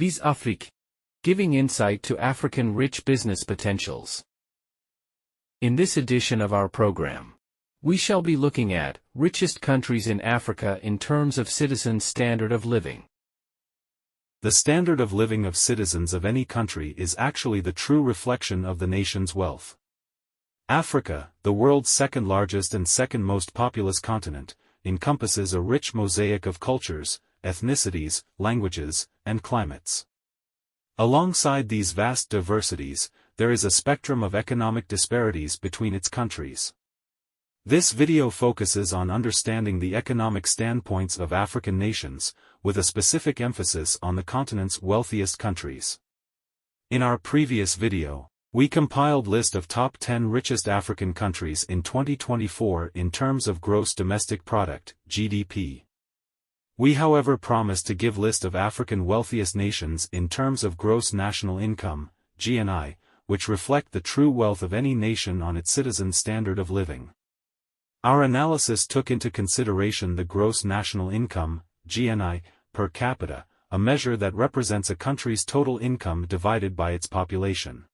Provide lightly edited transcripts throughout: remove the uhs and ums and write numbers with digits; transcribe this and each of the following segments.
Vis Afrique, giving insight to African rich business potentials. In this edition of our program, we shall be looking at richest countries in Africa in terms of citizens' standard of living. The standard of living of citizens of any country is actually the true reflection of the nation's wealth. Africa, the world's second largest and second most populous continent, encompasses a rich mosaic of cultures, ethnicities, languages, and climates. Alongside these vast diversities, there is a spectrum of economic disparities between its countries. This video focuses on understanding the economic standpoints of African nations, with a specific emphasis on the continent's wealthiest countries. In our previous video, we compiled a list of top 10 richest African countries in 2024 in terms of gross domestic product, GDP. We however promised to give list of African wealthiest nations in terms of gross national income, GNI, which reflect the true wealth of any nation on its citizens' standard of living. Our analysis took into consideration the gross national income, GNI, per capita, a measure that represents a country's total income divided by its population.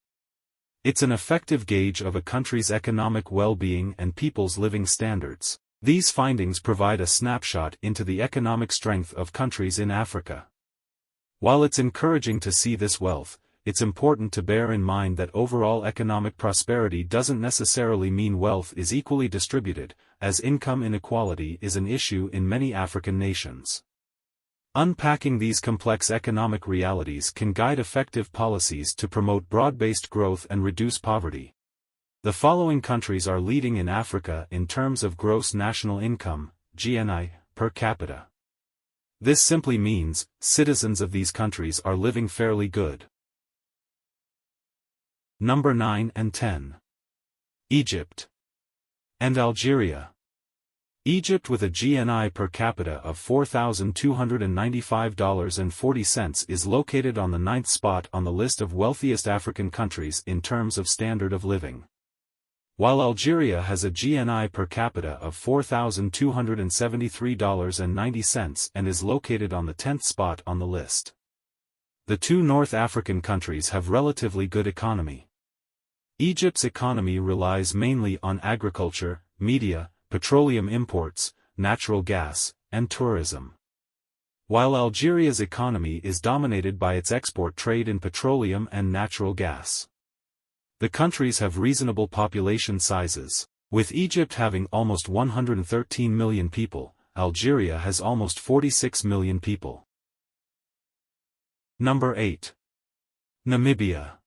It's an effective gauge of a country's economic well-being and people's living standards. These findings provide a snapshot into the economic strength of countries in Africa. While it's encouraging to see this wealth, it's important to bear in mind that overall economic prosperity doesn't necessarily mean wealth is equally distributed, as income inequality is an issue in many African nations. Unpacking these complex economic realities can guide effective policies to promote broad-based growth and reduce poverty. The following countries are leading in Africa in terms of gross national income, GNI, per capita. This simply means, citizens of these countries are living fairly good. Number 9 and 10. Egypt and Algeria. Egypt, with a GNI per capita of $4,295.40, is located on the 9th spot on the list of wealthiest African countries in terms of standard of living. While Algeria has a GNI per capita of $4,273.90 and is located on the 10th spot on the list. The two North African countries have relatively good economy. Egypt's economy relies mainly on agriculture, media, petroleum imports, natural gas, and tourism. While Algeria's economy is dominated by its export trade in petroleum and natural gas. The countries have reasonable population sizes, with Egypt having almost 113 million people, Algeria has almost 46 million people. Number 8. Namibia.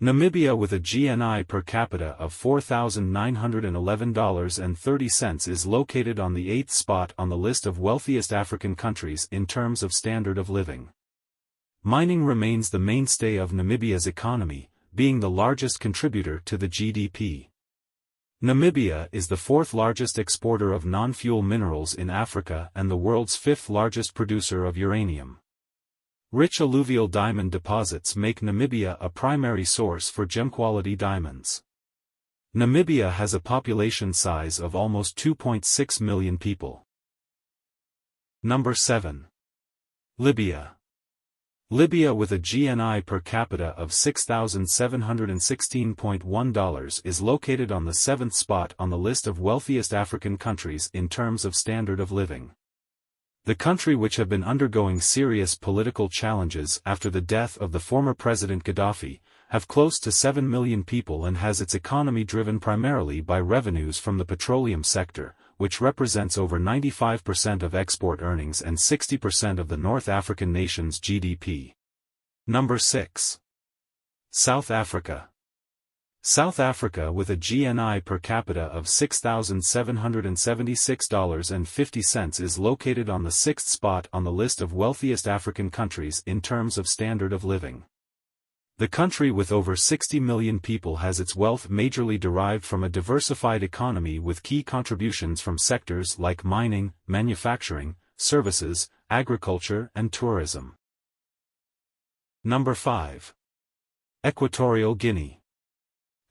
Namibia, with a GNI per capita of $4,911.30, is located on the 8th spot on the list of wealthiest African countries in terms of standard of living. Mining remains the mainstay of Namibia's economy, being the largest contributor to the GDP. Namibia is the 4th largest exporter of non-fuel minerals in Africa and the world's 5th largest producer of uranium. Rich alluvial diamond deposits make Namibia a primary source for gem-quality diamonds. Namibia has a population size of almost 2.6 million people. Number 7. Libya. Libya, with a GNI per capita of $6,716.1, is located on the 7th spot on the list of wealthiest African countries in terms of standard of living. The country, which have been undergoing serious political challenges after the death of the former President Gaddafi, have close to 7 million people and has its economy driven primarily by revenues from the petroleum sector, which represents over 95% of export earnings and 60% of the North African nation's GDP. Number 6. South Africa. South Africa, with a GNI per capita of $6,776.50, is located on the 6th spot on the list of wealthiest African countries in terms of standard of living. The country, with over 60 million people, has its wealth majorly derived from a diversified economy with key contributions from sectors like mining, manufacturing, services, agriculture, and tourism. Number 5. Equatorial Guinea.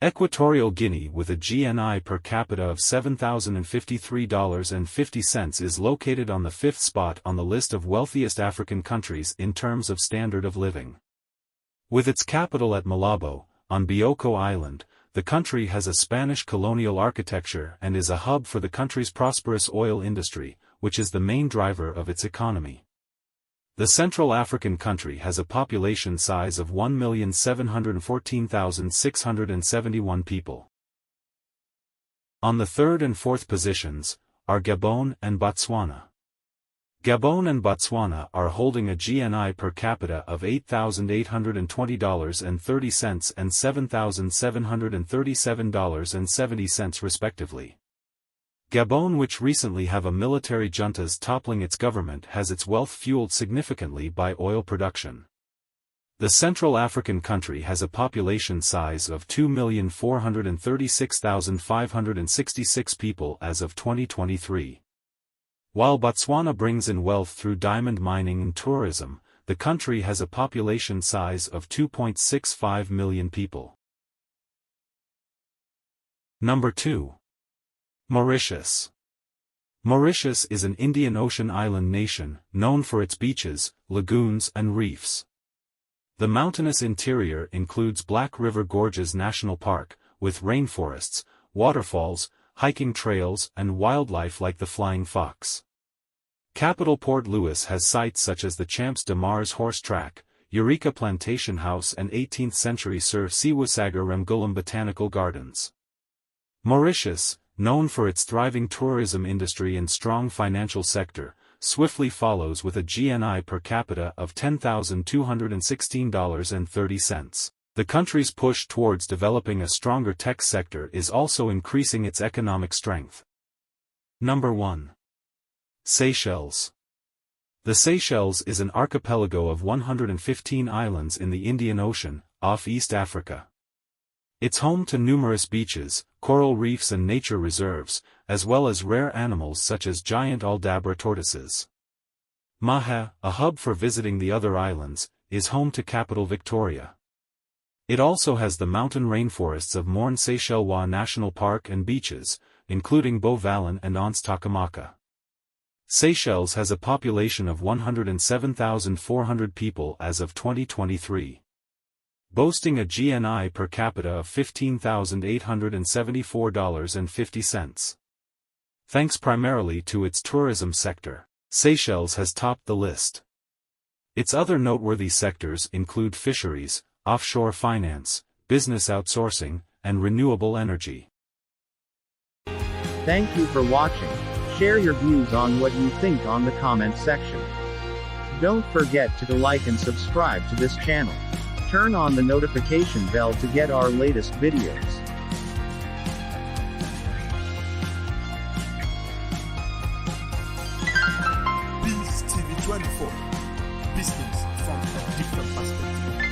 Equatorial Guinea with a GNI per capita of $7,053.50 is located on the 5th spot on the list of wealthiest African countries in terms of standard of living. With its capital at Malabo, on Bioko Island, the country has a Spanish colonial architecture and is a hub for the country's prosperous oil industry, which is the main driver of its economy. The Central African country has a population size of 1,714,671 people. On the third and fourth positions are Gabon and Botswana. Gabon and Botswana are holding a GNI per capita of $8,820.30 and $7,737.70 respectively. Gabon, which recently have a military juntas toppling its government, has its wealth fueled significantly by oil production. The Central African country has a population size of 2,436,566 people as of 2023. While Botswana brings in wealth through diamond mining and tourism, the country has a population size of 2.65 million people. Number 2. Mauritius. Mauritius is an Indian Ocean island nation, known for its beaches, lagoons and reefs. The mountainous interior includes Black River Gorges National Park, with rainforests, waterfalls, hiking trails and wildlife like the flying fox. Capital Port Louis has sites such as the Champs de Mars horse track, Eureka Plantation House and 18th-century Sir Siwasagar Ramgoolam Botanical Gardens. Mauritius, known for its thriving tourism industry and strong financial sector, swiftly follows with a GNI per capita of $10,216.30. The country's push towards developing a stronger tech sector is also increasing its economic strength. Number 1. Seychelles. The Seychelles is an archipelago of 115 islands in the Indian Ocean, off East Africa. It's home to numerous beaches, coral reefs and nature reserves, as well as rare animals such as giant Aldabra tortoises. Mahe, a hub for visiting the other islands, is home to capital Victoria. It also has the mountain rainforests of Morne Seychellois National Park and beaches, including Beau-Vallon and Anse Takamaka. Seychelles has a population of 107,400 people as of 2023. Boasting a GNI per capita of $15,874.50. Thanks primarily to its tourism sector, Seychelles has topped the list. Its other noteworthy sectors include fisheries, offshore finance, business outsourcing, and renewable energy. Thank you for watching. Share your views on what you think on the comment section. Don't forget to like and subscribe to this channel. Turn on the notification bell to get our latest videos. Biz TV 24. Business from a different perspective.